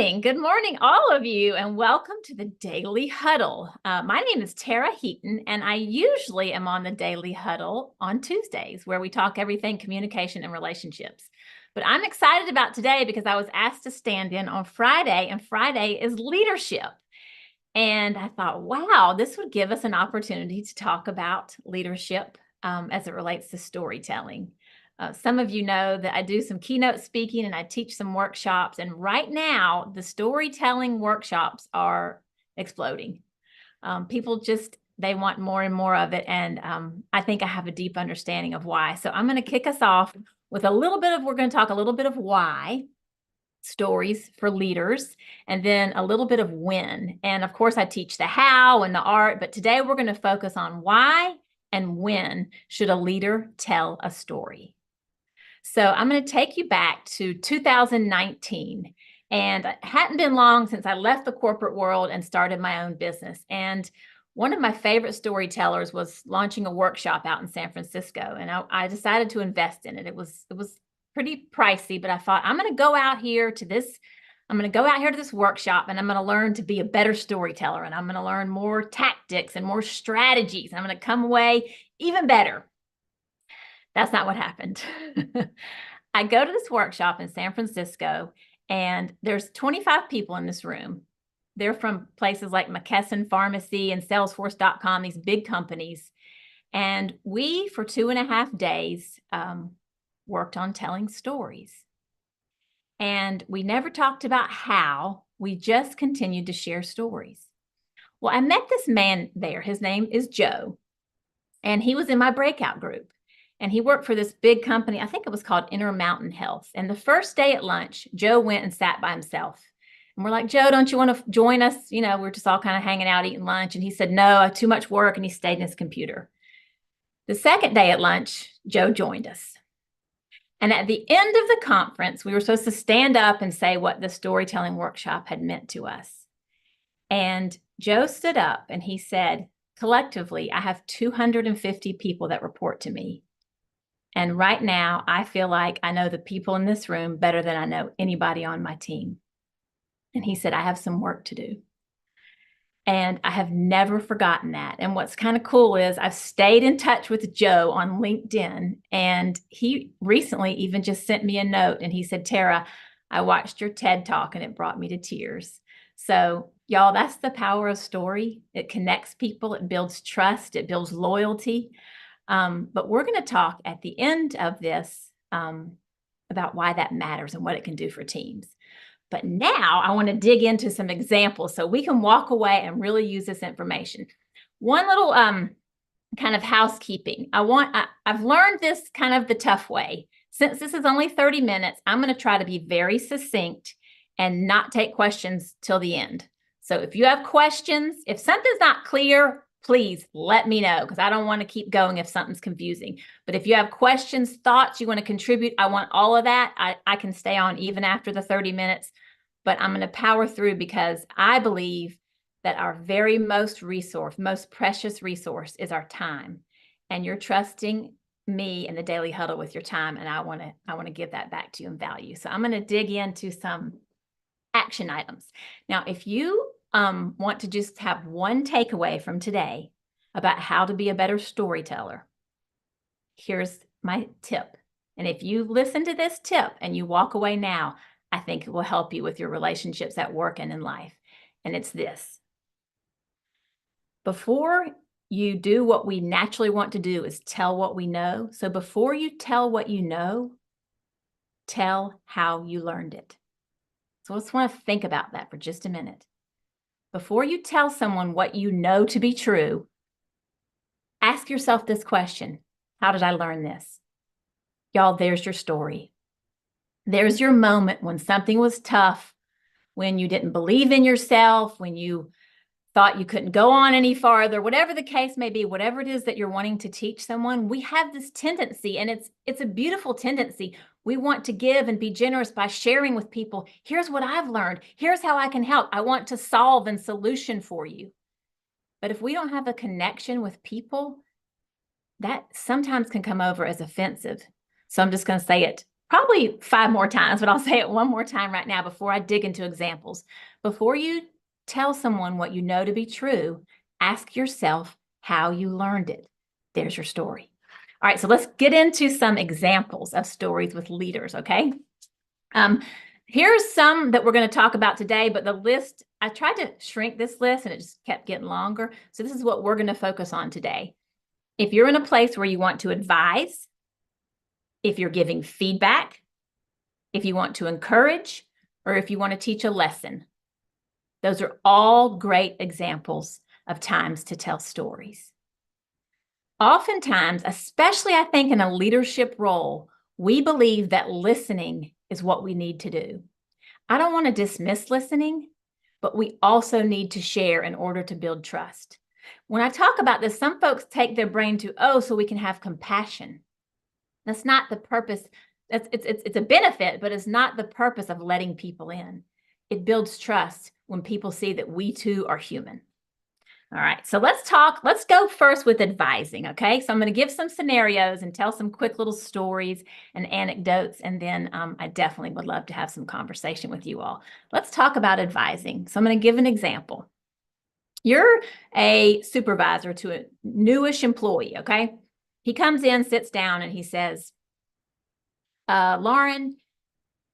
morning. Good morning, all of you, and welcome to the Daily Huddle. My name is Tara Heaton, and I usually am on the Daily Huddle on Tuesdays, where we talk everything communication and relationships. But I'm excited about today because I was asked to stand in on Friday, and Friday is leadership. And I thought, wow, this would give us an opportunity to talk about leadership as it relates to storytelling. Some of you know that I do some keynote speaking and I teach some workshops. And right now, the storytelling workshops are exploding. People they want more and more of it. And I think I have a deep understanding of why. So I'm going to kick us off with we're going to talk a little bit of why, stories for leaders, and then a little bit of when. And of course, I teach the how and the art, but today we're going to focus on why and when should a leader tell a story. So I'm going to take you back to 2019. And it hadn't been long since I left the corporate world and started my own business. And one of my favorite storytellers was launching a workshop out in San Francisco. And I decided to invest in it. It was pretty pricey, but I thought I'm going to go out here to this workshop and I'm going to learn to be a better storyteller. And I'm going to learn more tactics and more strategies. And I'm going to come away even better. That's not what happened. I go to this workshop in San Francisco, and there's 25 people in this room. They're from places like McKesson Pharmacy and Salesforce.com, these big companies. And we, for 2.5 days, worked on telling stories. And we never talked about how, we just continued to share stories. Well, I met this man there. His name is Joe, and he was in my breakout group. And he worked for this big company. I think it was called Intermountain Health. And the first day at lunch, Joe went and sat by himself. And we're like, Joe, don't you want to join us? You know, we're just all kind of hanging out, eating lunch. And he said, no, I have too much work. And he stayed in his computer. The second day at lunch, Joe joined us. And at the end of the conference, we were supposed to stand up and say what the storytelling workshop had meant to us. And Joe stood up and he said, collectively, I have 250 people that report to me. And right now, I feel like I know the people in this room better than I know anybody on my team. And he said, I have some work to do. And I have never forgotten that. And what's kind of cool is I've stayed in touch with Joe on LinkedIn. And he recently even just sent me a note. And he said, Tara, I watched your TED Talk and it brought me to tears. So y'all, that's the power of story. It connects people. It builds trust. It builds loyalty. But we're going to talk at the end of this about why that matters and what it can do for teams. But now I want to dig into some examples so we can walk away and really use this information. One little kind of housekeeping. I've learned this kind of the tough way. Since this is only 30 minutes, I'm going to try to be very succinct and not take questions till the end. So if you have questions, if something's not clear, please let me know because I don't want to keep going if something's confusing. But if you have questions, thoughts, you want to contribute, I want all of that. I can stay on even after the 30 minutes, but I'm going to power through because I believe that our very most precious resource is our time. And you're trusting me in the Daily Huddle with your time, and I want to give that back to you in value. So I'm going to dig into some action items. Now, if you want to just have one takeaway from today about how to be a better storyteller, here's my tip. And if you listen to this tip and you walk away now, I think it will help you with your relationships at work and in life. And it's this. Before you do what we naturally want to do is tell what we know. So before you tell what you know, tell how you learned it. So let's want to think about that for just a minute. Before you tell someone what you know to be true, ask yourself this question. How did I learn this? Y'all, there's your story. There's your moment when something was tough, when you didn't believe in yourself, when you thought you couldn't go on any farther, whatever the case may be, whatever it is that you're wanting to teach someone, we have this tendency, and it's a beautiful tendency. We want to give and be generous by sharing with people. Here's what I've learned. Here's how I can help. I want to solve and solution for you. But if we don't have a connection with people, that sometimes can come over as offensive. So I'm just going to say it probably 5 more times, but I'll say it one more time right now before I dig into examples. Before you tell someone what you know to be true, ask yourself how you learned it. There's your story. All right, so let's get into some examples of stories with leaders, okay? Here's some that we're going to talk about today, but the list, I tried to shrink this list and it just kept getting longer. So this is what we're going to focus on today. If you're in a place where you want to advise, if you're giving feedback, if you want to encourage, or if you want to teach a lesson, those are all great examples of times to tell stories. Oftentimes, especially I think in a leadership role, we believe that listening is what we need to do. I don't want to dismiss listening, but we also need to share in order to build trust. When I talk about this, some folks take their brain to, oh, so we can have compassion. That's not the purpose. It's a benefit, but it's not the purpose of letting people in. It builds trust when people see that we too are human. All right, so let's go first with advising, okay? So I'm going to give some scenarios and tell some quick little stories and anecdotes, and then I definitely would love to have some conversation with you all. Let's talk about advising. So I'm going to give an example. You're a supervisor to a newish employee, okay? He comes in, sits down, and he says, Lauren,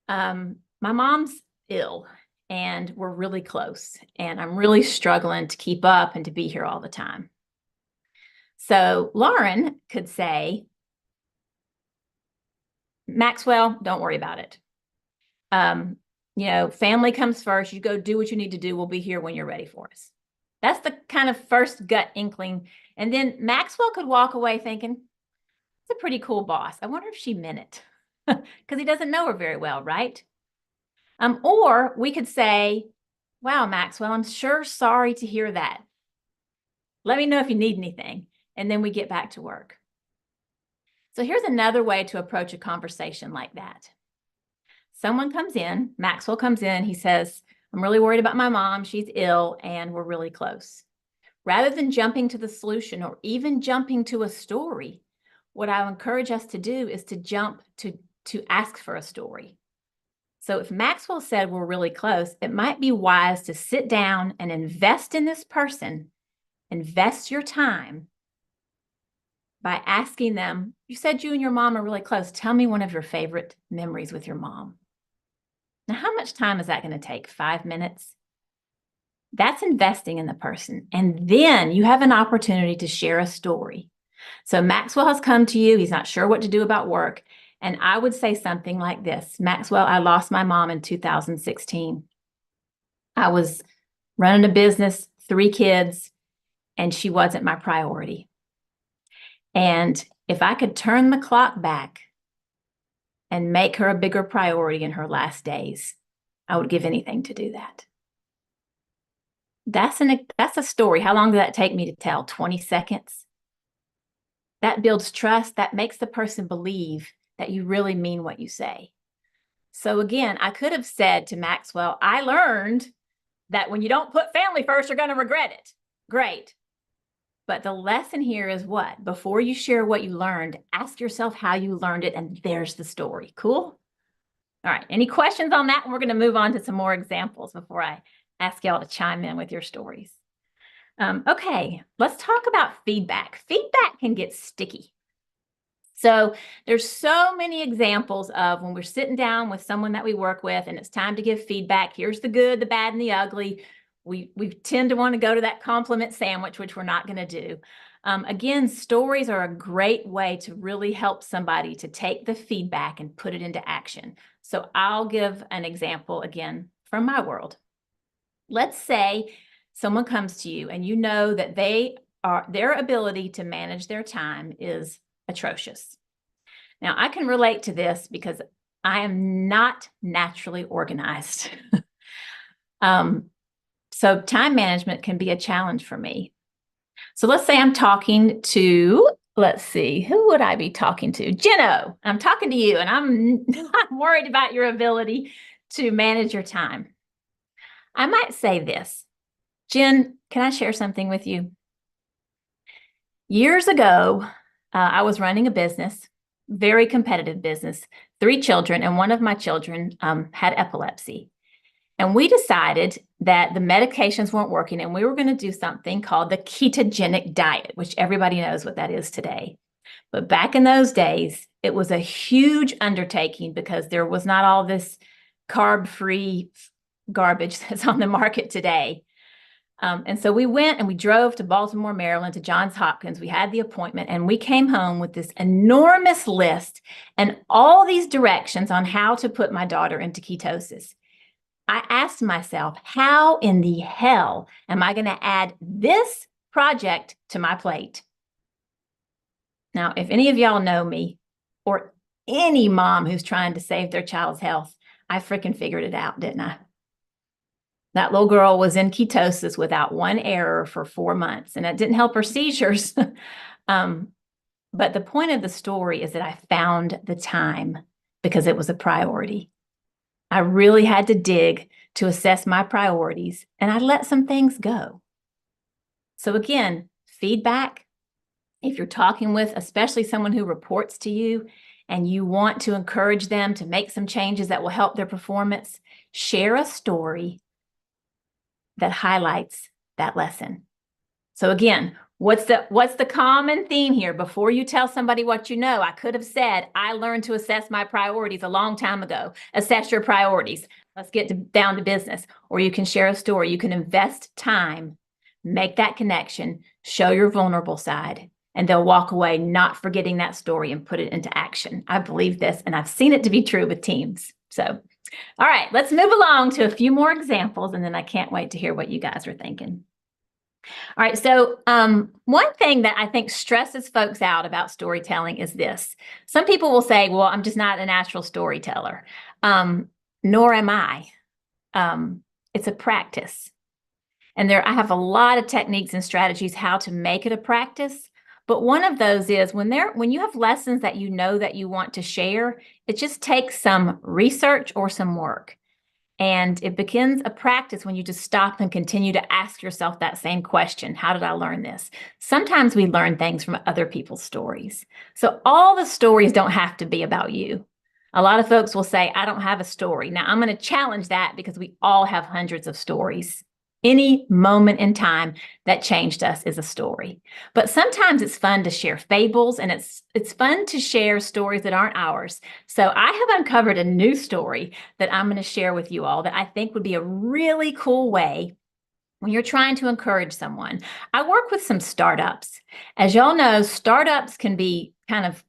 my mom's ill and we're really close and I'm really struggling to keep up and to be here all the time. So Lauren could say, Maxwell, don't worry about it. Family comes first. You go do what you need to do. We'll be here when you're ready for us. That's the kind of first gut inkling. And then Maxwell could walk away thinking, it's a pretty cool boss. I wonder if she meant it because he doesn't know her very well, right? Or we could say, wow, Maxwell, I'm sure sorry to hear that. Let me know if you need anything. And then we get back to work. So here's another way to approach a conversation like that. Someone comes in, Maxwell comes in, he says, I'm really worried about my mom. She's ill and we're really close. Rather than jumping to the solution or even jumping to a story, what I encourage us to do is to jump to ask for a story. So if Maxwell said we're really close, it might be wise to sit down and invest in this person, invest your time by asking them, you said you and your mom are really close. Tell me one of your favorite memories with your mom. Now, how much time is that going to take? 5 minutes? That's investing in the person. And then you have an opportunity to share a story. So Maxwell has come to you. He's not sure what to do about work. And I would say something like this, Maxwell, I lost my mom in 2016. I was running a business, 3 kids, and she wasn't my priority. And if I could turn the clock back and make her a bigger priority in her last days, I would give anything to do that. That's a story. How long did that take me to tell? 20 seconds? That builds trust. That makes the person believe that you really mean what you say. So again, I could have said to Maxwell, I learned that when you don't put family first, you're going to regret it. Great. But the lesson here is what? Before you share what you learned, ask yourself how you learned it, and there's the story. Cool? All right. Any questions on that? We're going to move on to some more examples before I ask y'all to chime in with your stories. Okay, let's talk about feedback. Feedback can get sticky. So there's so many examples of when we're sitting down with someone that we work with and it's time to give feedback. Here's the good, the bad, and the ugly. We tend to want to go to that compliment sandwich, which we're not going to do. Again, stories are a great way to really help somebody to take the feedback and put it into action. So I'll give an example again from my world. Let's say someone comes to you and you know that their ability to manage their time is atrocious. Now, I can relate to this because I am not naturally organized. So time management can be a challenge for me. So let's say I'm talking to, let's see, who would I be talking to? Jenno, I'm talking to you and I'm worried about your ability to manage your time. I might say this, Jen, can I share something with you? 2 years ago, I was running a business. very competitive business, 3 children, and one of my children had epilepsy. And we decided that the medications weren't working and we were going to do something called the ketogenic diet, which everybody knows what that is today. But back in those days, it was a huge undertaking because there was not all this carb-free garbage that's on the market today. And so we went and we drove to Baltimore, Maryland, to Johns Hopkins. We had the appointment and we came home with this enormous list and all these directions on how to put my daughter into ketosis. I asked myself, how in the hell am I going to add this project to my plate? Now, if any of y'all know me or any mom who's trying to save their child's health, I freaking figured it out, didn't I? That little girl was in ketosis without one error for 4 months, and it didn't help her seizures. But the point of the story is that I found the time because it was a priority. I really had to dig to assess my priorities, and I let some things go. So again, feedback, if you're talking with especially someone who reports to you and you want to encourage them to make some changes that will help their performance, share a story that highlights that lesson. So again, what's the common theme here? Before you tell somebody what you know, I could have said, I learned to assess my priorities a long time ago. Assess your priorities. Let's get down to business. Or you can share a story. You can invest time, make that connection, show your vulnerable side, and they'll walk away not forgetting that story and put it into action. I believe this, and I've seen it to be true with teams. So all right, let's move along to a few more examples, and then I can't wait to hear what you guys are thinking. All right, so one thing that I think stresses folks out about storytelling is this. Some people will say, well, I'm just not a natural storyteller. Nor am I. It's a practice. And I have a lot of techniques and strategies how to make it a practice. But one of those is when you have lessons that you know that you want to share, it just takes some research or some work. And it begins a practice when you just stop and continue to ask yourself that same question. How did I learn this? Sometimes we learn things from other people's stories. So all the stories don't have to be about you. A lot of folks will say, I don't have a story. Now I'm going to challenge that because we all have hundreds of stories. Any moment in time that changed us is a story. But sometimes it's fun to share fables, and it's fun to share stories that aren't ours. So I have uncovered a new story that I'm going to share with you all that I think would be a really cool way when you're trying to encourage someone. I work with some startups. As y'all know, startups can be kind of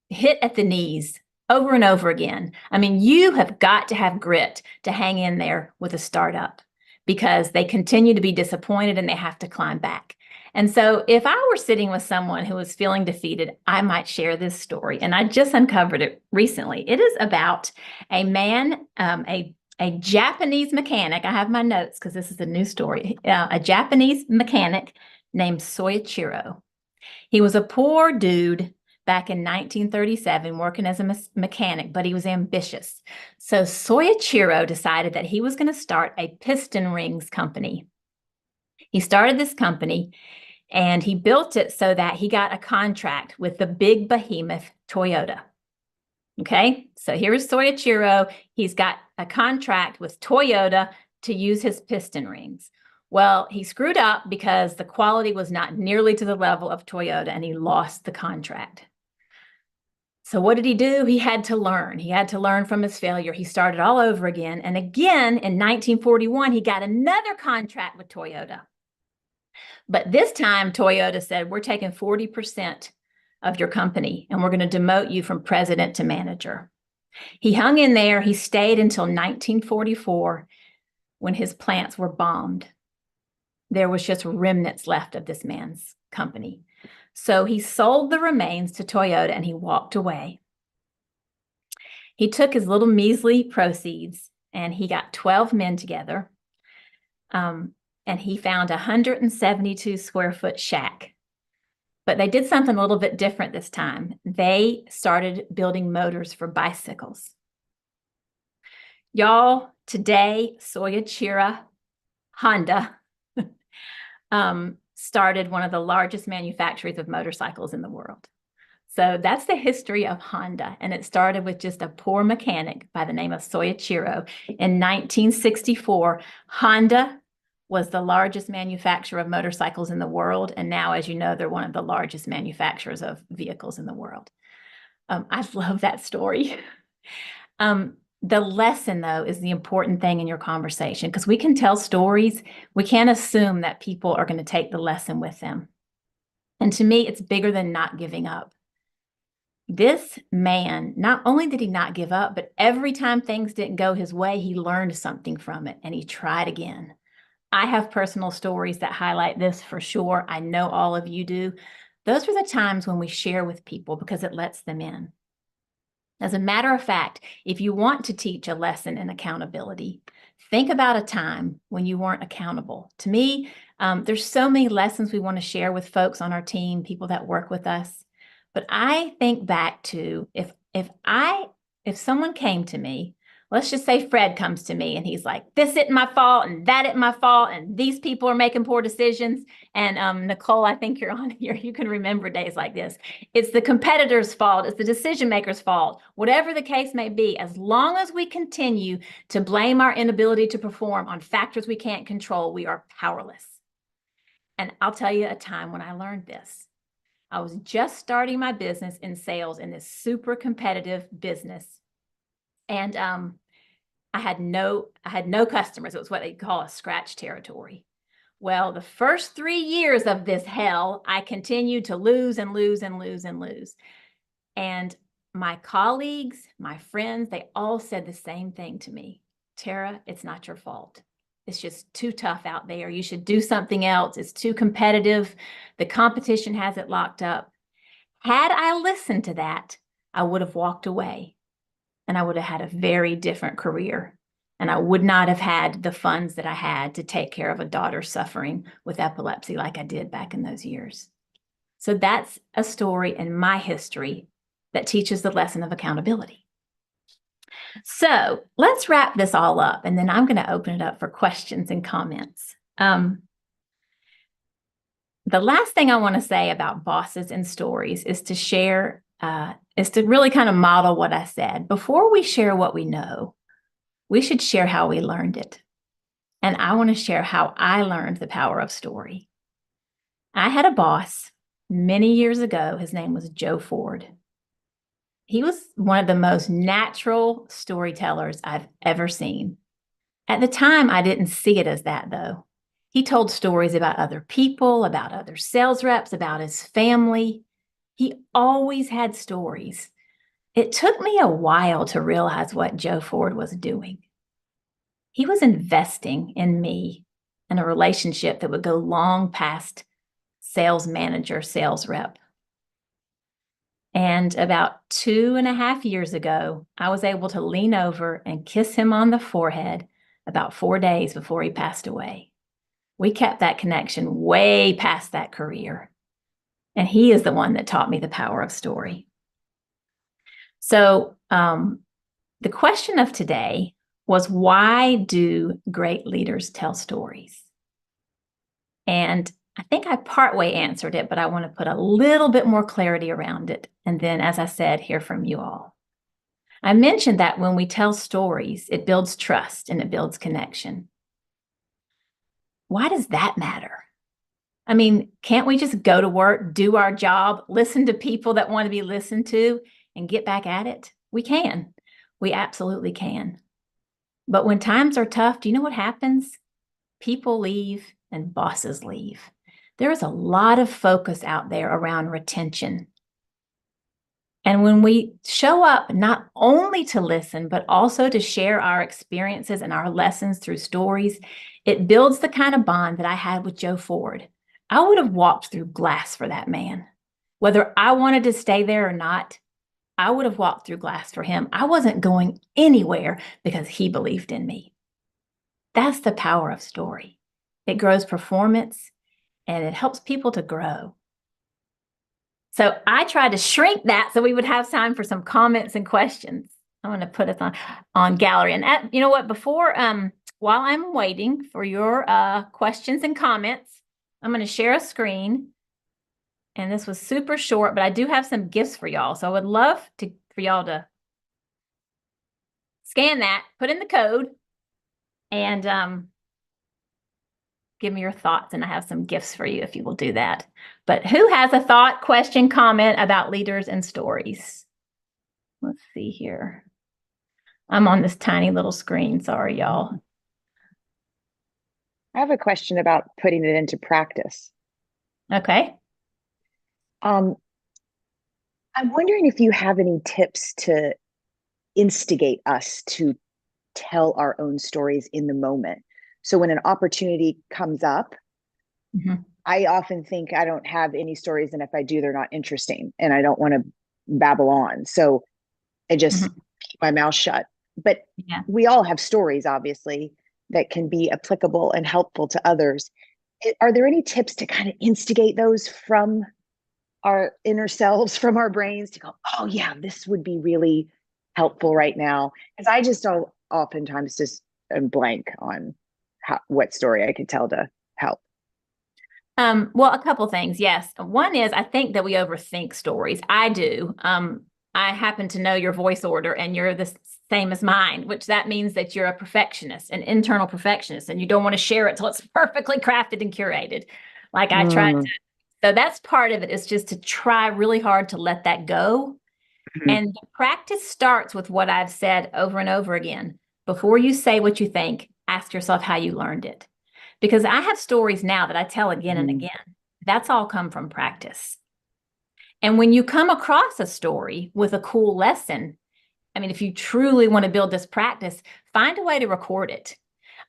hit at the knees over and over again. I mean, you have got to have grit to hang in there with a startup, because they continue to be disappointed and they have to climb back. And so if I were sitting with someone who was feeling defeated, I might share this story. And I just uncovered it recently. It is about a man, a Japanese mechanic. I have my notes because this is a new story. A Japanese mechanic named Soichiro. He was a poor dude back in 1937 working as a mechanic, but he was ambitious. So Soichiro decided that he was going to start a piston rings company. He started this company and he built it so that he got a contract with the big behemoth Toyota. Okay, so here's Soichiro. He's got a contract with Toyota to use his piston rings. Well, he screwed up because the quality was not nearly to the level of Toyota and he lost the contract. So what did he do? He had to learn. He had to learn from his failure. He started all over again. And again, in 1941, he got another contract with Toyota. But this time, Toyota said, we're taking 40% of your company, and we're going to demote you from president to manager. He hung in there. He stayed until 1944 when his plants were bombed. There was just remnants left of this man's company. So he sold the remains to Toyota and he walked away. He took his little measly proceeds and he got 12 men together. And he found a 172 square foot shack. But they did something a little bit different this time. They started building motors for bicycles. Y'all, today, Soichiro Honda started one of the largest manufacturers of motorcycles in the world. So that's the history of Honda. And it started with just a poor mechanic by the name of Soichiro. In 1964, Honda was the largest manufacturer of motorcycles in the world. And now, as you know, they're one of the largest manufacturers of vehicles in the world. I love that story. The lesson, though, is the important thing in your conversation, because we can tell stories. We can't assume that people are going to take the lesson with them. And to me, it's bigger than not giving up. This man, not only did he not give up, but every time things didn't go his way, he learned something from it and he tried again. I have personal stories that highlight this for sure. I know all of you do. Those are the times when we share with people because it lets them in. As a matter of fact, if you want to teach a lesson in accountability, think about a time when you weren't accountable. To me, there's so many lessons we want to share with folks on our team, people that work with us. But I think back to if someone came to me, let's just say Fred comes to me and he's like, this isn't my fault and that isn't my fault and these people are making poor decisions. And Nicole, I think you're on here. You can remember days like this. It's the competitor's fault. It's the decision maker's fault. Whatever the case may be, as long as we continue to blame our inability to perform on factors we can't control, we are powerless. And I'll tell you a time when I learned this. I was just starting my business in sales in this super competitive business. And I had no customers. It was what they call a scratch territory. Well, the first 3 years of this hell, I continued to lose and lose and lose and lose. And my colleagues, my friends, they all said the same thing to me. Tara, it's not your fault. It's just too tough out there. You should do something else. It's too competitive. The competition has it locked up. Had I listened to that, I would have walked away and I would have had a very different career. And I would not have had the funds that I had to take care of a daughter suffering with epilepsy like I did back in those years. So that's a story in my history that teaches the lesson of accountability. So let's wrap this all up, and then I'm going to open it up for questions and comments. The last thing I want to say about bosses and stories is to share, is to really kind of model what I said. Before we share what we know, we should share how we learned it. And I want to share how I learned the power of story. I had a boss many years ago. His name was Joe Ford. He was one of the most natural storytellers I've ever seen. At the time, I didn't see it as that, though. He told stories about other people, about other sales reps, about his family. He always had stories. It took me a while to realize what Joe Ford was doing. He was investing in me and a relationship that would go long past sales manager, sales rep. And about 2.5 years ago, I was able to lean over and kiss him on the forehead about 4 days before he passed away. We kept that connection way past that career. And he is the one that taught me the power of story. So the question of today was, why do great leaders tell stories? And I think I partway answered it, but I want to put a little bit more clarity around it. And then, as I said, hear from you all. I mentioned that when we tell stories, it builds trust and it builds connection. Why does that matter? I mean, can't we just go to work, do our job, listen to people that want to be listened to, and get back at it? We can. We absolutely can. But when times are tough, do you know what happens? People leave and bosses leave. There is a lot of focus out there around retention. And when we show up not only to listen, but also to share our experiences and our lessons through stories, it builds the kind of bond that I had with Joe Ford. I would have walked through glass for that man. Whether I wanted to stay there or not, I would have walked through glass for him. I wasn't going anywhere because he believed in me. That's the power of story. It grows performance and it helps people to grow. So I tried to shrink that so we would have time for some comments and questions. I'm going to put it on gallery. And you know what, before, while I'm waiting for your questions and comments, I'm going to share a screen And this was super short, but I do have some gifts for y'all. So I would love for y'all to scan that, put in the code, and give me your thoughts. And I have some gifts for you if you will do that. But who has a thought, question, comment about leaders and stories? Let's see here. I'm on this tiny little screen. Sorry, y'all. I have a question about putting it into practice. Okay. I'm wondering if you have any tips to instigate us to tell our own stories in the moment. So when an opportunity comes up, I often think I don't have any stories, and if I do, they're not interesting, and I don't want to babble on. So I just keep my mouth shut. But we all have stories, obviously, that can be applicable and helpful to others. Are there any tips to kind of instigate those from our inner selves, from our brains, to go, oh yeah, this would be really helpful right now? Because I just don't oftentimes just am blank on what story I could tell to help. Well, a couple things. Yes. One is I think that we overthink stories. I do. I happen to know your voice order and you're the same as mine, which that means that you're a perfectionist, an internal perfectionist, and you don't want to share it till it's perfectly crafted and curated. Like I tried to. So that's part of it, is just to try really hard to let that go. And the practice starts with what I've said over and over again. Before you say what you think, ask yourself how you learned it. Because I have stories now that I tell again and again. That's all come from practice. And when you come across a story with a cool lesson, I mean, if you truly want to build this practice, find a way to record it.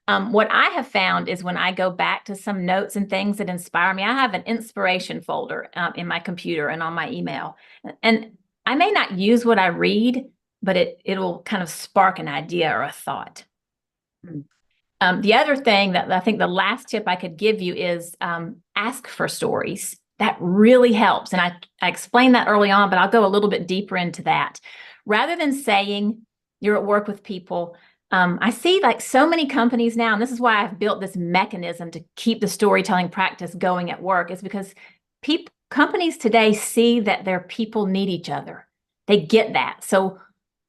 What I have found is when I go back to some notes and things that inspire me, I have an inspiration folder in my computer and on my email. And I may not use what I read, but it'll kind of spark an idea or a thought. The other thing that I think the last tip I could give you is ask for stories. That really helps. And I explained that early on, but I'll go a little bit deeper into that. Rather than saying you're at work with people, I see like so many companies now, and this is why I've built this mechanism to keep the storytelling practice going at work, is because companies today see that their people need each other. They get that. So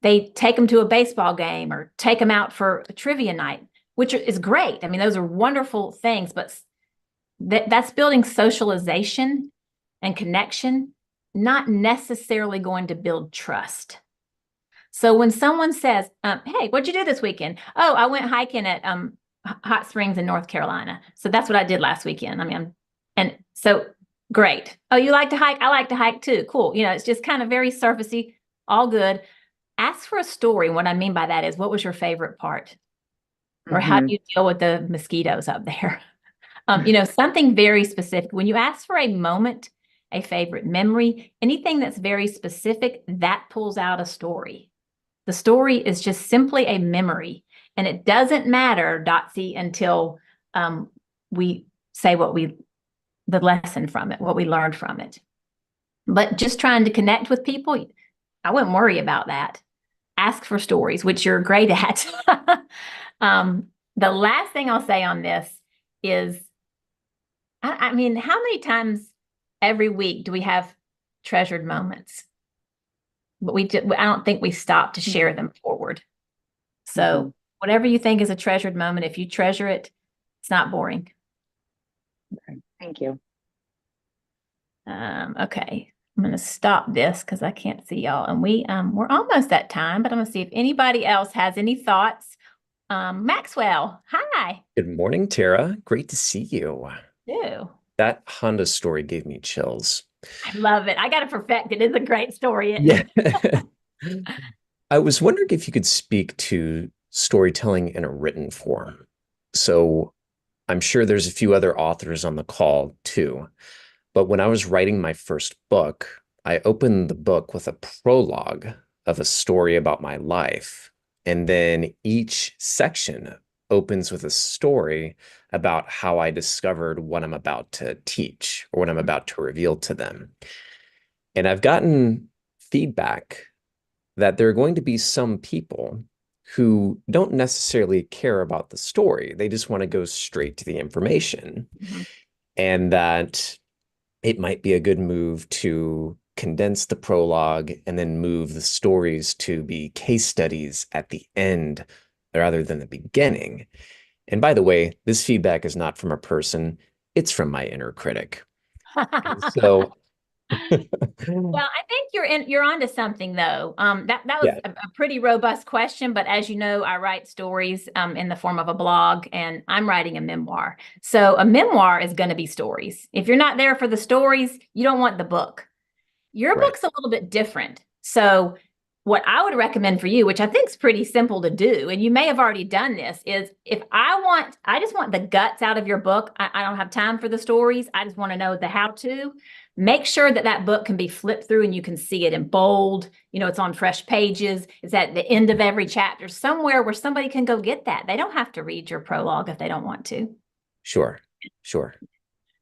they take them to a baseball game or take them out for a trivia night, which is great. I mean, those are wonderful things, but that's building socialization and connection, not necessarily going to build trust. So when someone says, hey, what'd you do this weekend? Oh, I went hiking at Hot Springs in North Carolina. So that's what I did last weekend. I mean, and so great. Oh, you like to hike? I like to hike too. Cool. You know, it's just kind of very surfacey, all good. Ask for a story. What I mean by that is, what was your favorite part? Or how do you deal with the mosquitoes up there? You know, something very specific. When you ask for a moment, a favorite memory, anything that's very specific, that pulls out a story. The story is just simply a memory, and it doesn't matter, Dotsy, until we say the lesson from it, what we learned from it. But just trying to connect with people, I wouldn't worry about that. Ask for stories, which you're great at. The last thing I'll say on this is, I mean, how many times every week do we have treasured moments? But I don't think we stop to share them forward. So whatever you think is a treasured moment, if you treasure it, it's not boring. Okay. Thank you. Okay. I'm going to stop this because I can't see y'all. And we're almost at time, but I'm going to see if anybody else has any thoughts. Maxwell, hi. Good morning, Tara. Great to see you. Ew. That Honda story gave me chills. I love it. I got to perfect it. It's a great story. Yeah. I was wondering if you could speak to storytelling in a written form. So I'm sure there's a few other authors on the call too. But when I was writing my first book, I opened the book with a prologue of a story about my life. And then each section opens with a story about how I discovered what I'm about to teach or what I'm about to reveal to them. And I've gotten feedback that there are going to be some people who don't necessarily care about the story. They just want to go straight to the information. And that it might be a good move to condense the prologue and then move the stories to be case studies at the end rather than the beginning. And by the way, this feedback is not from a person, it's from my inner critic. So, Well, I think you're onto something though. That was yeah, a pretty robust question, but as you know, I write stories in the form of a blog, and I'm writing a memoir. So a memoir is going to be stories. If you're not there for the stories, you don't want the book. Your right. book's a little bit different. So what I would recommend for you, which I think is pretty simple to do, and you may have already done this, is if I just want the guts out of your book. I don't have time for the stories. I just want to know the how to. Make sure that that book can be flipped through and you can see it in bold. It's on fresh pages. It's at the end of every chapter, somewhere where somebody can go get that. They don't have to read your prologue if they don't want to. Sure. Sure.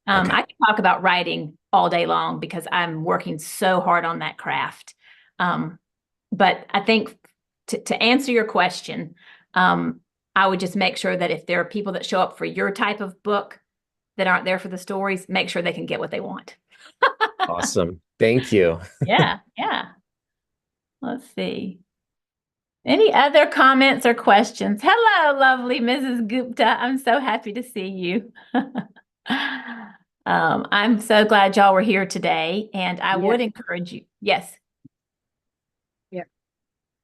Okay. I can talk about writing all day long because I'm working so hard on that craft. But I think to answer your question, I would just make sure that if there are people that show up for your type of book that aren't there for the stories, make sure they can get what they want. Awesome. Thank you. Yeah, yeah. Let's see. Any other comments or questions? Hello, lovely Mrs. Gupta. I'm so happy to see you. I'm so glad y'all were here today, and I Yeah, would encourage you. Yes. yeah.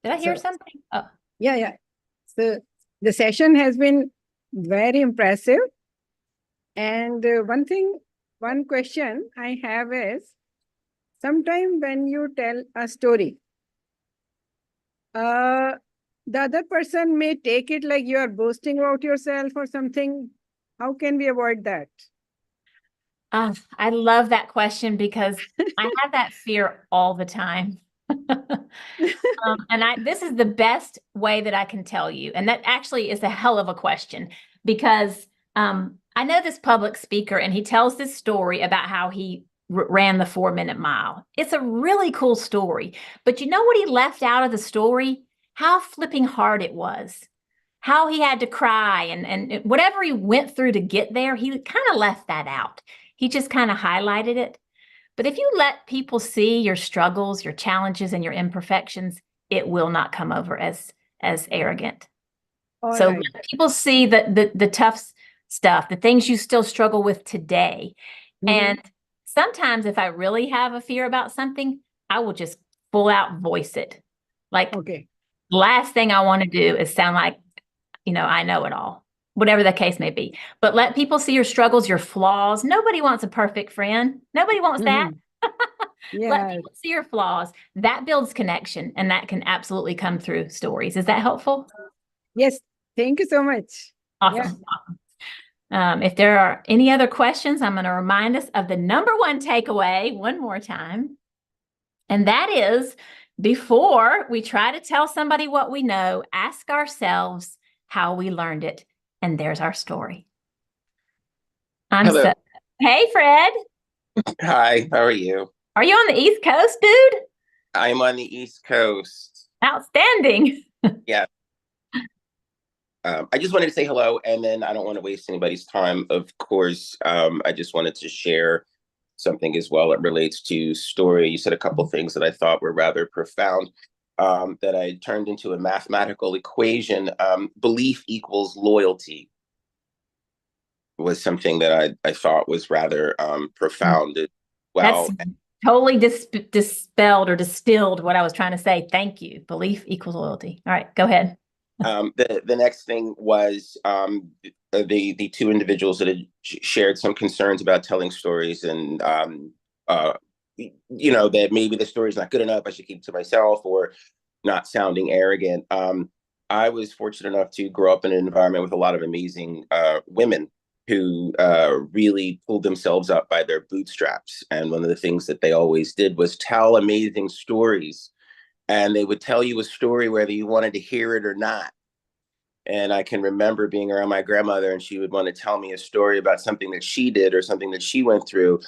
Did I hear So, something? Oh, yeah. So the session has been very impressive. And one question I have is, sometime when you tell a story, the other person may take it like you are boasting about yourself or something. How can we avoid that? I love that question because I have that fear all the time. And this is the best way that I can tell you. And that actually is a hell of a question because I know this public speaker and he tells this story about how he ran the 4 minute mile. It's a really cool story. But you know what he left out of the story? How flipping hard it was. How he had to cry and whatever he went through to get there, he kind of left that out. He just kind of highlighted it. But if you let people see your struggles, your challenges, and your imperfections, it will not come over as arrogant. All So right. let people see the tough stuff, the things you still struggle with today. And sometimes if I really have a fear about something, I will just full out voice it. Like Okay. last thing I want to do is sound like, I know it all, whatever the case may be. But let people see your struggles, your flaws. Nobody wants a perfect friend. Nobody wants that. Let Yeah. people see your flaws. That builds connection, and that can absolutely come through stories. Is that helpful? Yes. Thank you so much. Yeah. Awesome. If there are any other questions, I'm going to remind us of the number one takeaway one more time. And that is, before we try to tell somebody what we know, ask ourselves how we learned it. And there's our story. Hello. Hey, Fred. Hi, how are you? Are you on the East Coast, dude? I'm on the East Coast. Outstanding. Yeah. I just wanted to say hello, and then I don't want to waste anybody's time. Of course, I just wanted to share something as well that relates to story. You said a couple things that I thought were rather profound, that I turned into a mathematical equation. Belief equals loyalty was something that I thought was rather profound as well. That's totally dispelled or distilled what I was trying to say. Thank you. Belief equals loyalty. All right, go ahead. The next thing was the two individuals that had shared some concerns about telling stories and that maybe the story's not good enough, I should keep it to myself, or not sounding arrogant. I was fortunate enough to grow up in an environment with a lot of amazing women who really pulled themselves up by their bootstraps. And one of the things that they always did was tell amazing stories. And they would tell you a story whether you wanted to hear it or not. And I can remember being around my grandmother, and she would want to tell me a story about something that she did or something that she went through.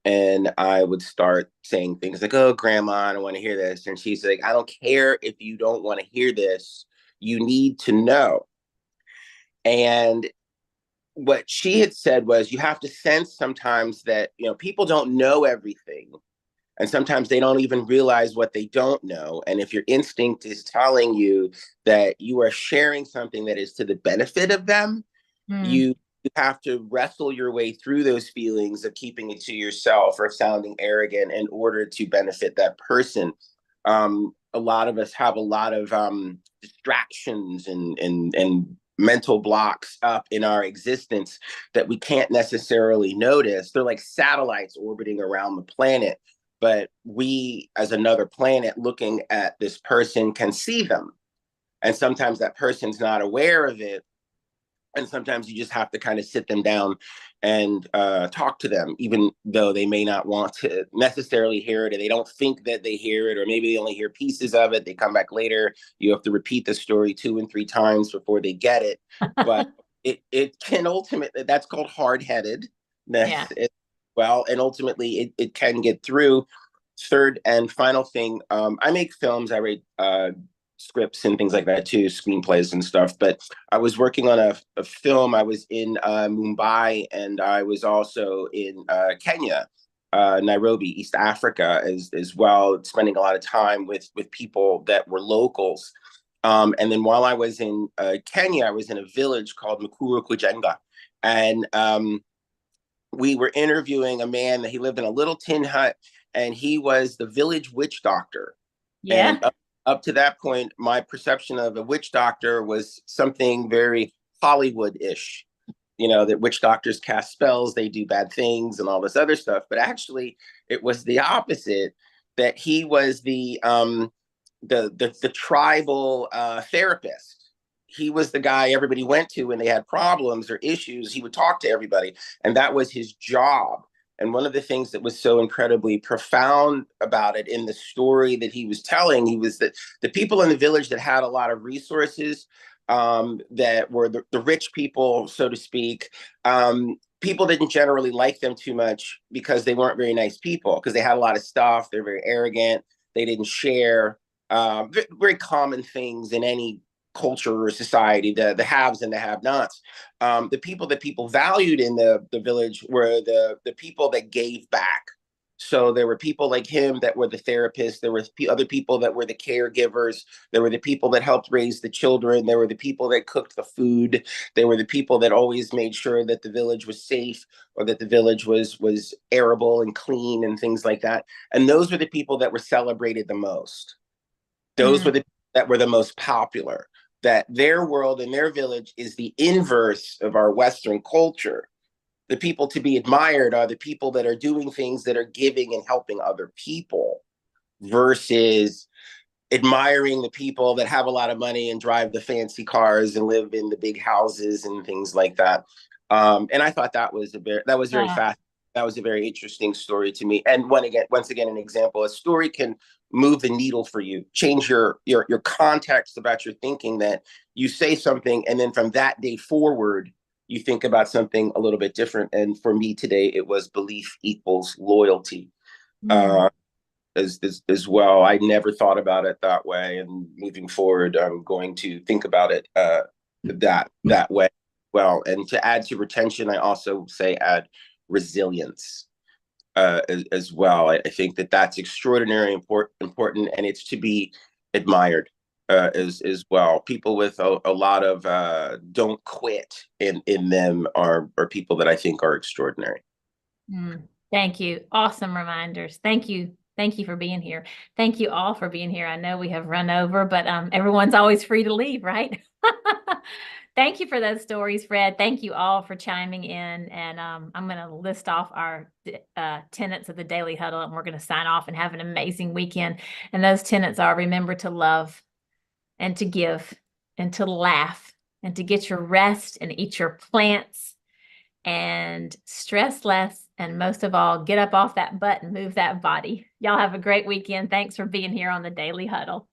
And I would start saying things like, "Oh, grandma, I don't want to hear this." And she's like, "I don't care if you don't want to hear this. You need to know." And what she had said was, you have to sense sometimes that, people don't know everything. And sometimes they don't even realize what they don't know. And if your instinct is telling you that you are sharing something that is to the benefit of them, you have to wrestle your way through those feelings of keeping it to yourself or sounding arrogant in order to benefit that person. A lot of us have a lot of distractions and mental blocks up in our existence that we can't necessarily notice. They're like satellites orbiting around the planet, but we, as another planet looking at this person, can see them. And sometimes that person's not aware of it. And sometimes you just have to kind of sit them down and talk to them, even though they may not want to necessarily hear it, or they don't think that they hear it, or maybe they only hear pieces of it. They come back later. You have to repeat the story 2 and 3 times before they get it. But it can ultimately, that's called hard-headedness. Yeah. Well, and ultimately it can get through. Third and final thing, I make films. I write scripts and things like that too, screenplays and stuff. But I was working on a film. I was in Mumbai, and I was also in Kenya, Nairobi, East Africa, as well, spending a lot of time with people that were locals. And then while I was in Kenya, I was in a village called Mukuru Kujenga, and we were interviewing a man that he lived in a little tin hut, and he was the village witch doctor. Yeah. And up to that point, my perception of a witch doctor was something very Hollywood-ish, that witch doctors cast spells, they do bad things and all this other stuff. But actually, it was the opposite, that he was the tribal therapist. He was the guy everybody went to when they had problems or issues. He would talk to everybody, and that was his job. And one of the things that was so incredibly profound about it in the story that he was telling, he was that the people in the village that had a lot of resources, that were the rich people, so to speak, people didn't generally like them too much because they weren't very nice people, because they had a lot of stuff. They're very arrogant. They didn't share. Very common things in any culture or society, the haves and the have-nots. The people that people valued in the village were the people that gave back. So there were people like him that were the therapists. There were other people that were the caregivers. There were the people that helped raise the children. There were the people that cooked the food. There were the people that always made sure that the village was safe, or that the village was arable and clean and things like that. And those were the people that were celebrated the most. Those were the that were the most popular. That their world and their village is the inverse of our Western culture. The people to be admired are the people that are doing things that are giving and helping other people, versus admiring the people that have a lot of money and drive the fancy cars and live in the big houses and things like that. And I thought that was very fast. That was a very interesting story to me. And once again, an example, a story can move the needle for you, change your context about your thinking, that you say something, and then from that day forward, you think about something a little bit different. And for me today, it was belief equals loyalty. As well. I never thought about it that way, and moving forward, I'm going to think about it that way. Well, and to add to retention, I also say add resilience as well. I think that that's extraordinarily important, and it's to be admired as well. People with a lot of don't quit in them are people that I think are extraordinary. Thank you. Awesome reminders. Thank you. Thank you for being here. Thank you all for being here. I know we have run over, but everyone's always free to leave, right? Thank you for those stories, Fred. Thank you all for chiming in. And I'm going to list off our tenets of the Daily Huddle, and we're going to sign off and have an amazing weekend. And those tenets are: remember to love, and to give, and to laugh, and to get your rest and eat your plants, and stress less, and most of all, get up off that butt and move that body. Y'all have a great weekend. Thanks for being here on the Daily Huddle.